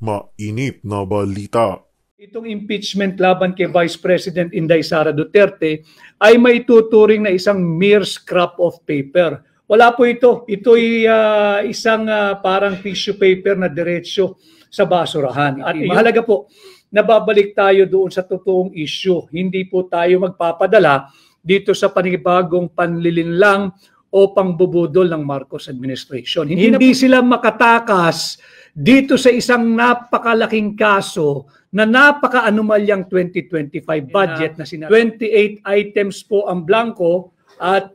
Mainit na balita. Itong impeachment laban kay Vice President Inday Sara Duterte ay maituturing na isang mere scrap of paper. Wala po ito. Ito'y isang parang tissue paper na diretsyo sa basurahan. At mahalaga po, nababalik tayo doon sa totoong issue. Hindi po tayo magpapadala dito sa panibagong panlilinlang o pangbubudol ng Marcos administration. Hindi sila makatakas dito sa isang napakalaking kaso na napaka-anomalyang 2025 budget na sinabi. 28 items po ang blanco at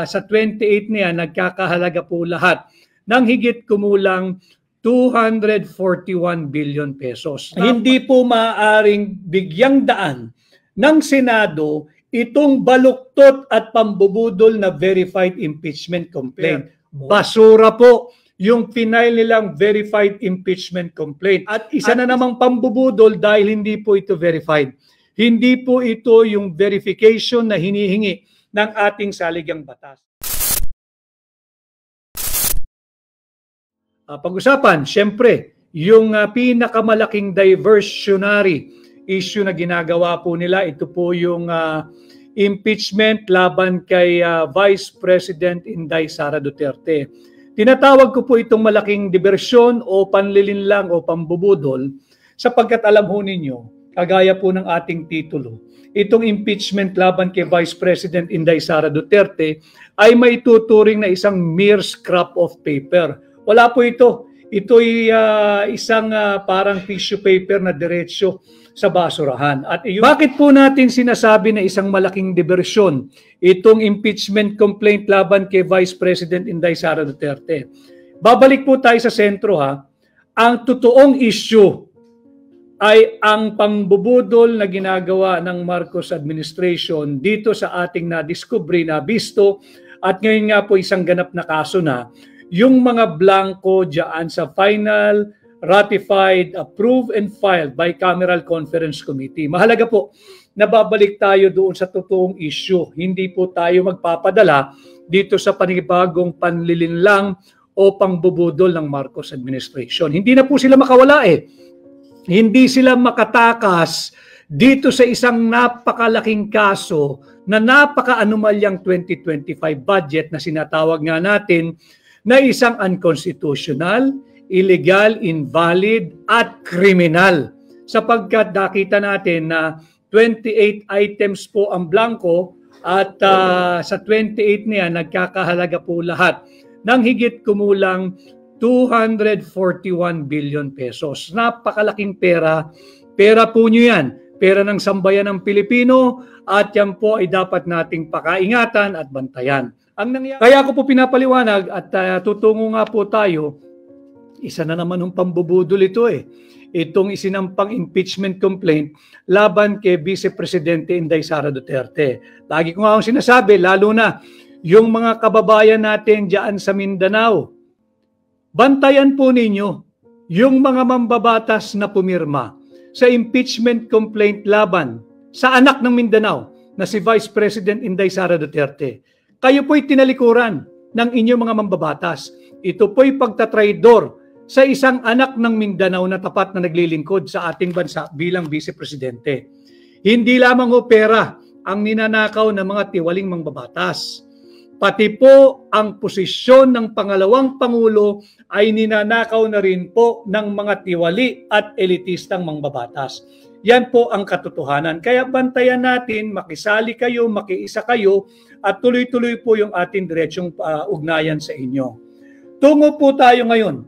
sa 28 niya nagkakahalaga po lahat ng higit kumulang 241 billion pesos. Hindi po maaaring bigyang daan ng Senado itong baluktot at pambubudol na verified impeachment complaint. Basura po yung final nilang verified impeachment complaint. At isa na namang pambubudol dahil hindi po ito verified. Hindi po ito yung verification na hinihingi ng ating saligang batas. Pag-usapan, syempre, yung pinakamalaking diversionary issue na ginagawa po nila, ito po yung impeachment laban kay Vice President Inday Sara Duterte. Tinatawag ko po itong malaking diversyon o panlilinlang o pambubudol sapagkat alam ho ninyo, kagaya po ng ating titulo, itong impeachment laban kay Vice President Inday Sara Duterte ay maituturing na isang mere scrap of paper. Wala po ito. Ito'y isang parang tissue paper na diretsyo sa basurahan. At bakit po natin sinasabi na isang malaking diversyon itong impeachment complaint laban kay Vice President Inday Sara Duterte? Babalik po tayo sa sentro ha. Ang totoong issue ay ang pangbubudol na ginagawa ng Marcos administration dito sa ating nadiskubre, nabisto, at ngayon nga po isang ganap na kaso na yung mga blanco dyan sa final, ratified, approved, and filed by Bicameral Conference Committee. Mahalaga po, nababalik tayo doon sa totoong issue. Hindi po tayo magpapadala dito sa panibagong panlilinlang o pangbubudol ng Marcos administration. Hindi na po sila makawala eh. Hindi sila makatakas dito sa isang napakalaking kaso na napaka-anomalyang 2025 budget na sinatawag nga natin na isang unconstitutional, illegal, invalid, at criminal. Sapagkat nakita natin na 28 items po ang blanco at sa 28 niya nagkakahalaga po lahat ng higit kumulang 241 billion pesos. Napakalaking pera. Pera po nyo yan. Pera ng sambayan ng Pilipino at yan po ay dapat nating pakaingatan at bantayan. Kaya ako po pinapaliwanag at tutungo nga po tayo, isa na naman ng pambubudol ito eh. Itong isinampang impeachment complaint laban kay Vice Presidente Inday Sara Duterte. Lagi ko nga akong sinasabi, lalo na yung mga kababayan natin dyan sa Mindanao. Bantayan po ninyo yung mga mambabatas na pumirma sa impeachment complaint laban sa anak ng Mindanao na si Vice President Inday Sara Duterte. Kayo po'y tinalikuran ng inyong mga mambabatas. Ito po'y pagtatraidor sa isang anak ng Mindanao na tapat na naglilingkod sa ating bansa bilang Vice Presidente. Hindi lamang o pera ang ninanakaw ng mga tiwaling mambabatas. Pati po ang posisyon ng pangalawang Pangulo ay ninanakaw na rin po ng mga tiwali at elitistang mambabatas. Yan po ang katotohanan. Kaya bantayan natin, makisali kayo, makiisa kayo, at tuloy-tuloy po yung ating diretsyong ugnayan sa inyo. Tungo po tayo ngayon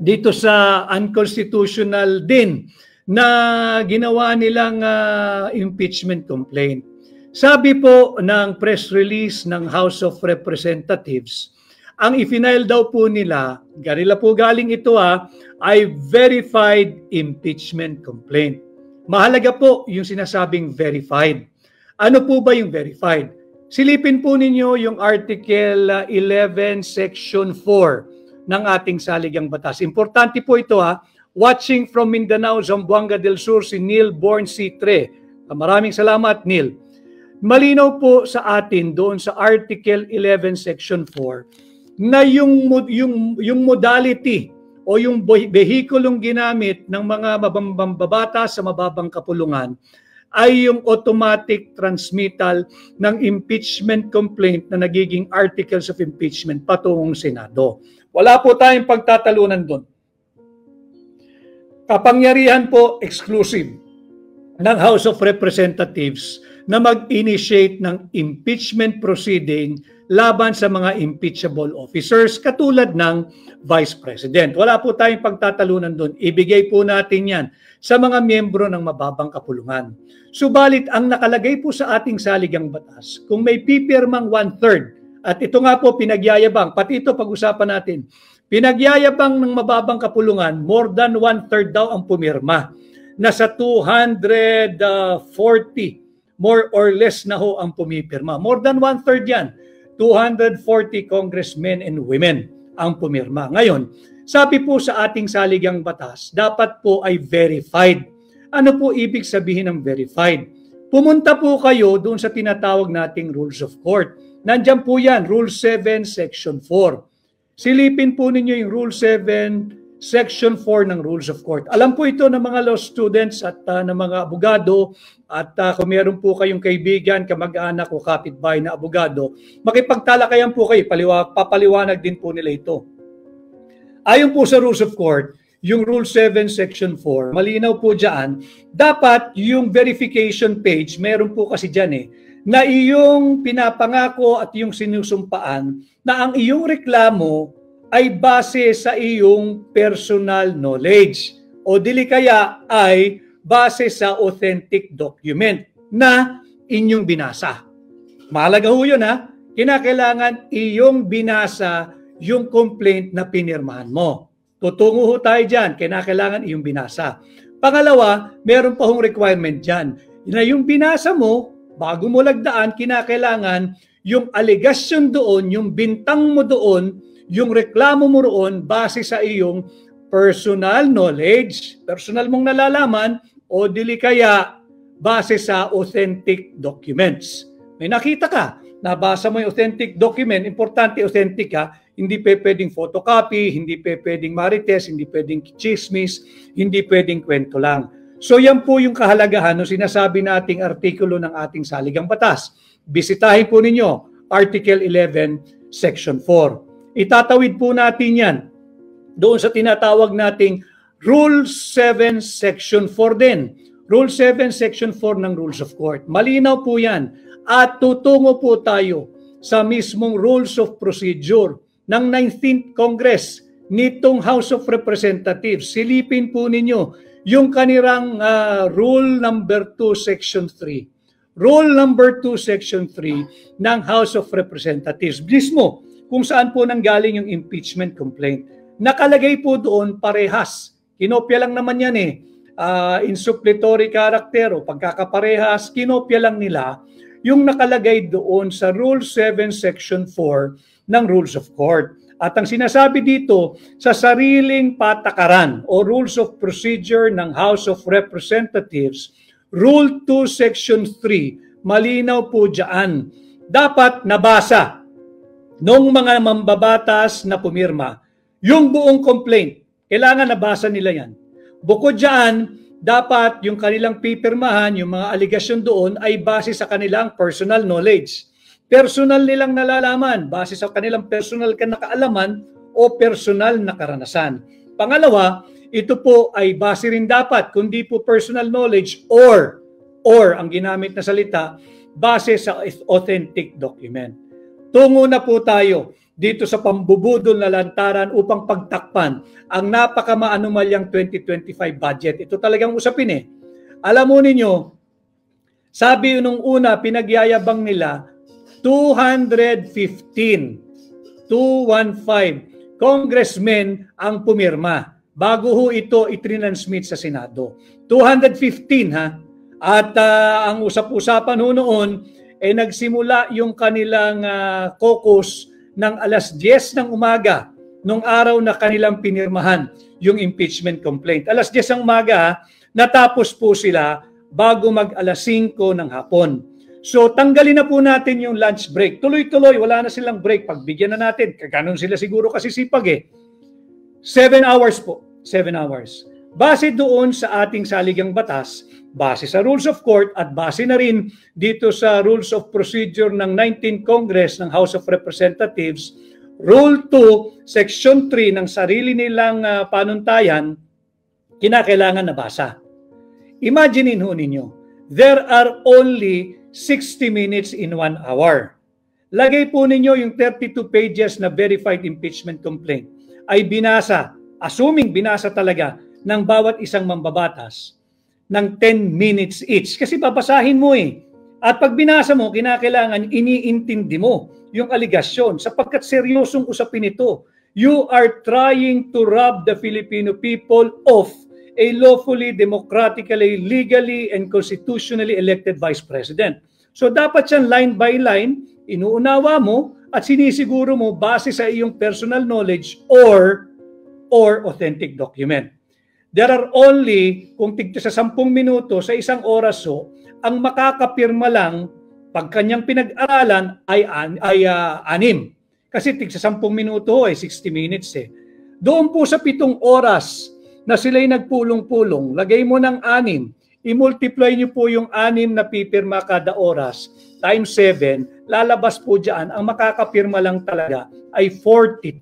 dito sa unconstitutional din na ginawa nilang impeachment complaint. Sabi po ng press release ng House of Representatives, ang ifinail daw po nila, ganila po galing ito ay verified impeachment complaint. Mahalaga po yung sinasabing verified. Ano po ba yung verified? Silipin po ninyo yung Article 11, Section 4 ng ating saligang batas. Importante po ito Watching from Mindanao, Zamboanga del Sur, si Neil Born C3. Maraming salamat, Neil. Malinaw po sa atin doon sa Article 11, Section 4 na yung modality o yung vehikulong ginamit ng mga mababata sa mababang kapulungan ay yung automatic transmittal ng impeachment complaint na nagiging articles of impeachment patungong Senado. Wala po tayong pagtatalunan doon. Kapangyarihan po exclusive ng House of Representatives na mag-initiate ng impeachment proceeding laban sa mga impeachable officers katulad ng Vice President. Wala po tayong pagtatalunan doon. Ibigay po natin yan sa mga miyembro ng mababang kapulungan. Subalit, ang nakalagay po sa ating saligang batas, kung may pipirmang 1/3, at ito nga po pinagyayabang, pati ito pag-usapan natin, pinagyayabang ng mababang kapulungan, more than 1/3 daw ang pumirma. Nasa 240, more or less na ho ang pumipirma. More than 1/3 yan. 240 congressmen and women ang pumirma. Ngayon, sabi po sa ating saligang batas, dapat po ay verified. Ano po ibig sabihin ng verified? Pumunta po kayo doon sa tinatawag nating Rules of Court. Nandiyan po yan, Rule 7, Section 4. Silipin po ninyo yung Rule 7, Section 4 ng Rules of Court. Alam po ito ng mga law students at ng mga abogado at kung meron po kayong kaibigan, kamag-anak o kapitbahay na abogado, makipagtalakayan po kayo, papaliwanag din po nila ito. Ayon po sa Rules of Court, yung Rule 7, Section 4, malinaw po dyan, dapat yung verification page, meron po kasi dyan na iyong pinapangako at iyong sinusumpaan na ang iyong reklamo ay base sa iyong personal knowledge o dili kaya ay base sa authentic document na inyong binasa. Mahalaga ho yun ha. Kinakailangan iyong binasa yung complaint na pinirmahan mo. Tutungo ho tayo dyan, kinakailangan iyong binasa. Pangalawa, meron pa hong requirement dyan. Na yung binasa mo, bago mo lagdaan, kinakailangan yung allegation doon, yung bintang mo doon, yung reklamo mo roon, base sa iyong personal knowledge, personal mong nalalaman, o dili kaya base sa authentic documents. May nakita ka, nabasa mo yung authentic document, importante authentic ha, hindi pwedeng photocopy, hindi pwedeng marites, hindi pwedeng chismis, hindi pwedeng kwento lang. So yan po yung kahalagahan ng sinasabi nating artikulo ng ating saligang batas. Bisitahin po ninyo, Article 11, Section 4. Itatawid po natin yan doon sa tinatawag nating Rule 7, Section 4 din. Rule 7, Section 4 ng Rules of Court. Malinaw po yan. At tutungo po tayo sa mismong Rules of Procedure ng 19th Congress nitong House of Representatives. Silipin po ninyo yung kanirang Rule number 2, Section 3. Rule number 2, Section 3 ng House of Representatives. Mismo, kung saan po nanggaling yung impeachment complaint. Nakalagay po doon parehas. Kinopya lang naman yan in supplementary character o pagkakaparehas, kinopya lang nila yung nakalagay doon sa Rule 7, Section 4 ng Rules of Court. At ang sinasabi dito, sa sariling patakaran o Rules of Procedure ng House of Representatives, Rule 2, Section 3, malinaw po dyan. Dapat nabasa nung mga mambabatas na pumirma yung buong complaint. Kailangan nabasa nila yan. Bukod dyan, dapat yung kanilang pipirmahan, yung mga aligasyon doon ay base sa kanilang personal knowledge. Personal nilang nalalaman, base sa kanilang personal na kaalaman o personal na karanasan. Pangalawa, ito po ay base rin dapat, kundi po personal knowledge or ang ginamit na salita, base sa authentic document. Tungo na po tayo dito sa pambubudol na lantaran upang pagtakpan ang napakamaanumalyang 2025 budget. Ito talagang usapin Alam mo ninyo, sabi nung una, pinagyayabang nila, 215 congressmen ang pumirma bago ho ito itrinansmit sa Senado. 215 ha. At ang usap-usapan ho noon nagsimula yung kanilang caucus ng alas 10 ng umaga nung araw na kanilang pinirmahan yung impeachment complaint. Alas 10 ng umaga, natapos po sila bago mag alas 5 ng hapon. So tanggalin na po natin yung lunch break. Tuloy-tuloy, wala na silang break. Pagbigyan na natin, kaganon sila siguro kasi sipag 7 hours po. 7 hours. Base doon sa ating saligang batas, base sa Rules of Court at base na rin dito sa Rules of Procedure ng 19th Congress ng House of Representatives, Rule 2, Section 3 ng sarili nilang panuntayan, kinakailangan nabasa. Imaginein ho ninyo, there are only 60 minutes in 1 hour. Lagay po ninyo yung 32 pages na verified impeachment complaint ay binasa, assuming binasa talaga ng bawat isang mambabatas ng 10 minutes each. Kasi babasahin mo eh. At pag binasa mo, kinakailangan iniintindi mo yung aligasyon sapagkat seryosong usapin ito. You are trying to rob the Filipino people of a lawfully, democratically, legally, and constitutionally elected Vice President. So dapat yan line by line, inuunawa mo at sinisiguro mo base sa iyong personal knowledge or authentic document. There are only, kung tigto sa 10 minuto, sa isang oras ang makakapirma lang pag kanyang pinag-aralan ay 6. Kasi tig sa 10 minuto ay 60 minutes eh. Doon po sa 7 oras na sila'y nagpulong-pulong, lagay mo ng 6, i-multiply nyo po yung 6 na pipirma kada oras, times 7, lalabas po dyan, ang makakapirma lang talaga ay 42.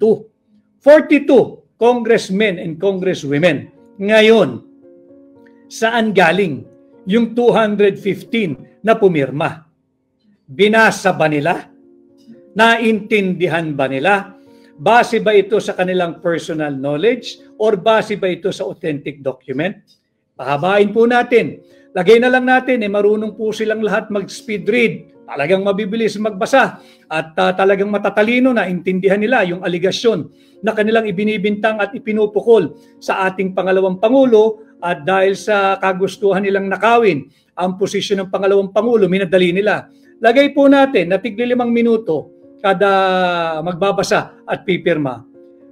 42 congressmen and congresswomen. Ngayon, saan galing yung 215 na pumirma? Binasa ba nila? Naintindihan ba nila? Base ba ito sa kanilang personal knowledge or base ba ito sa authentic document? Pahabain po natin. Lagay na lang natin, marunong po silang lahat mag-speed read. Talagang mabibilis magbasa at talagang matatalino na intindihan nila yung aligasyon na kanilang ibinibintang at ipinupukol sa ating pangalawang Pangulo at dahil sa kagustuhan nilang nakawin ang posisyon ng pangalawang Pangulo, minadali nila. Lagay po natin na tigli 5 minuto kada magbabasa at pipirma.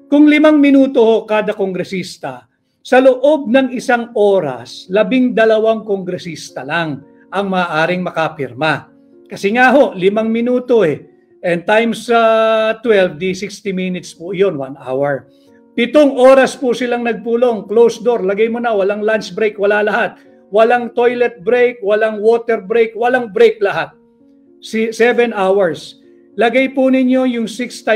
Kung 5 minuto kada kongresista, sa loob ng 1 oras, 12 kongresista lang ang maaaring makapirma. Kasi nga 5 minuto eh. And times 12, di 60 minutes po yun, 1 hour. 7 oras po silang nagpulong, closed door, lagay mo na, walang lunch break, wala lahat. Walang toilet break, walang water break, walang break lahat. 7 hours. Lagay po ninyo yung 12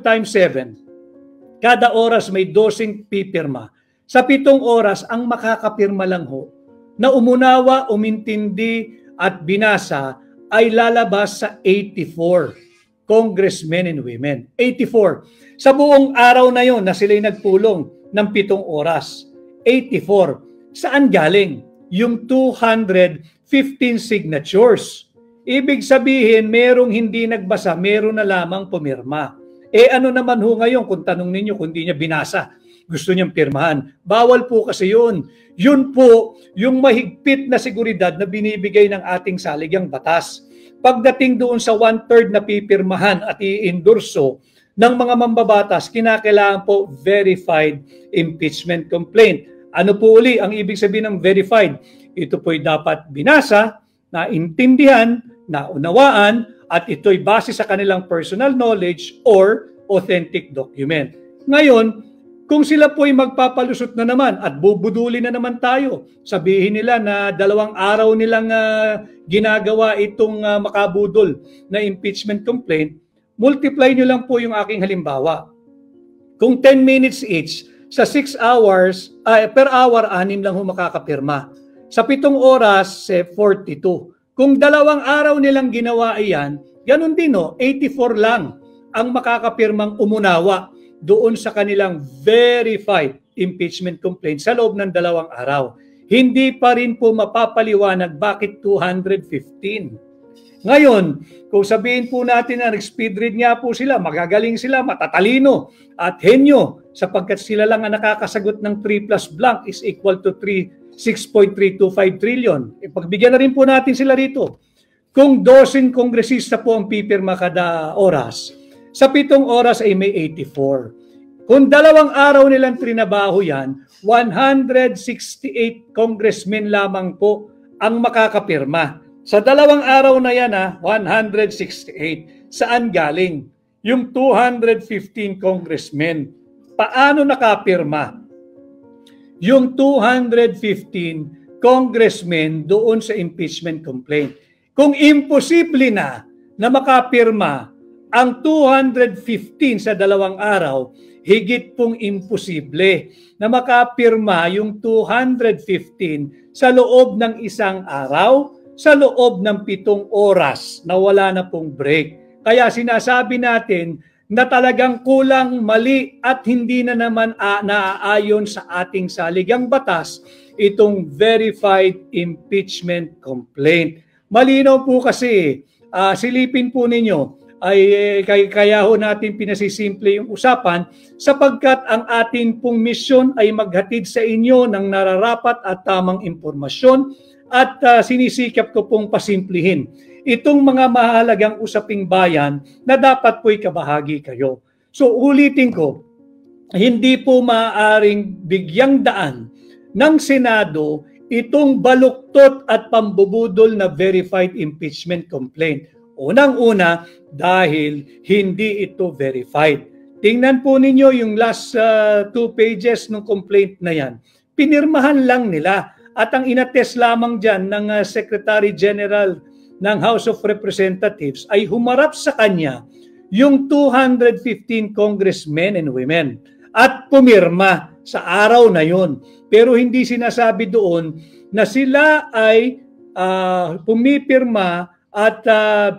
times 7. Kada oras may 12 pipirma. Sa 7 oras, ang makakapirma lang na umunawa, umintindi at binasa ay lalabas sa 84 congressmen and women. 84. Sa buong araw na yon na sila'y nagpulong ng 7 oras. 84. Saan galing? Yung 215 signatures. Ibig sabihin, merong hindi nagbasa, meron na lamang pumirma. Ano naman ngayon kung tanong ninyo kung hindi niya binasa, gusto niyang pirmahan. Bawal po kasi yun. Yun po yung mahigpit na seguridad na binibigay ng ating saligang batas. Pagdating doon sa 1/3 na pipirmahan at i-endorso ng mga mambabatas, kinakailangan po verified impeachment complaint. Ano po uli ang ibig sabihin ng verified? Ito po'y dapat binasa, naintindihan, naunawaan, at ito'y base sa kanilang personal knowledge or authentic document. Ngayon, kung sila po'y magpapalusot na naman at bubuduli na naman tayo, sabihin nila na 2 araw nilang ginagawa itong makabudol na impeachment complaint, multiply nyo lang po yung aking halimbawa. Kung 10 minutes each, sa 6 hours, per hour, 6 lang makakapirma. Sa 7 oras, 42. Kung 2 araw nilang ginawa iyan, ganun din 84 lang ang makakapirmang umunawa doon sa kanilang verified impeachment complaint sa loob ng 2 araw. Hindi pa rin po mapapaliwanag bakit 215. Ngayon, kung sabihin po natin na nag-speed read nga po sila, magagaling sila, matatalino at henyo sapagkat sila lang ang nakakasagot ng 3 plus blank is equal to 6.325 trillion. Pagbigyan na rin po natin sila rito. Kung 12 kongresista po ang pipirma kada oras, sa 7 oras ay may 84. Kung 2 araw nilang trinabaho yan, 168 congressmen lamang po ang makakapirma. Sa 2 araw na yan, 168. Saan galing? Yung 215 congressmen. paano nakapirma yung 215 congressmen doon sa impeachment complaint. Kung imposible na makapirma ang 215 sa 2 araw, higit pong imposible na makapirma yung 215 sa loob ng 1 araw, sa loob ng 7 oras na wala na pong break. Kaya sinasabi natin na talagang kulang, mali at hindi na naman naaayon sa ating saligang batas itong verified impeachment complaint. Malinaw po kasi, silipin po ninyo, kaya ho natin pinasisimple yung usapan sapagkat ang atin pong misyon ay maghatid sa inyo ng nararapat at tamang impormasyon at sinisikap ko pong pasimplihin itong mga mahalagang usaping bayan na dapat po'y kabahagi kayo. So ulitin ko, hindi po maaaring bigyang daan ng Senado itong baluktot at pambubudol na verified impeachment complaint. Unang-una, dahil hindi ito verified. Tingnan po ninyo yung last 2 pages ng complaint na yan. Pinirmahan lang nila at ang inattest lamang dyan ng Secretary General ng House of Representatives ay humarap sa kanya yung 215 congressmen and women at pumirma sa araw na yon. Pero hindi sinasabi doon na sila ay pumipirma at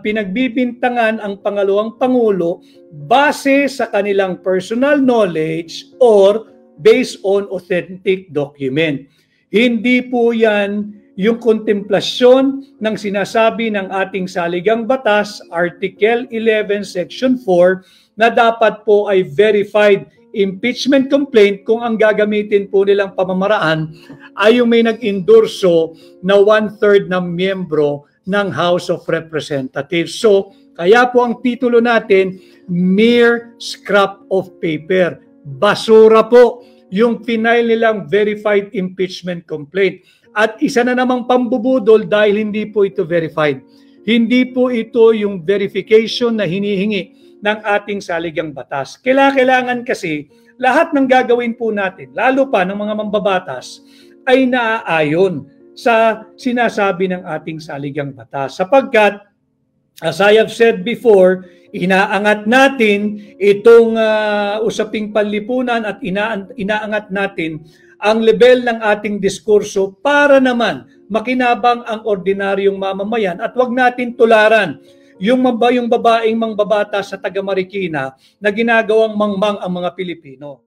pinagbibintangan ang pangalawang Pangulo base sa kanilang personal knowledge or based on authentic document. Hindi po yan yung kontemplasyon ng sinasabi ng ating saligang batas, Article 11, Section 4, na dapat po ay verified impeachment complaint kung ang gagamitin po nilang pamamaraan ay yung may nag-endorso na 1/3 ng miyembro ng House of Representatives. So, kaya po ang titulo natin, mere scrap of paper. Basura po yung final nilang verified impeachment complaint. At isa na namang pambubudol dahil hindi po ito verified. Hindi po ito yung verification na hinihingi ng ating saligang batas. Kailangan kasi lahat ng gagawin po natin, lalo pa ng mga mambabatas, ay naaayon sa sinasabi ng ating saligang batas. Sapagkat, as I have said before, inaangat natin itong usaping panlipunan at inaangat natin ang level ng ating diskurso para naman makinabang ang ordinaryong mamamayan at wag natin tularan yung babaeng mangbabata sa taga Marikina na ginagawang mangmang ang mga Pilipino.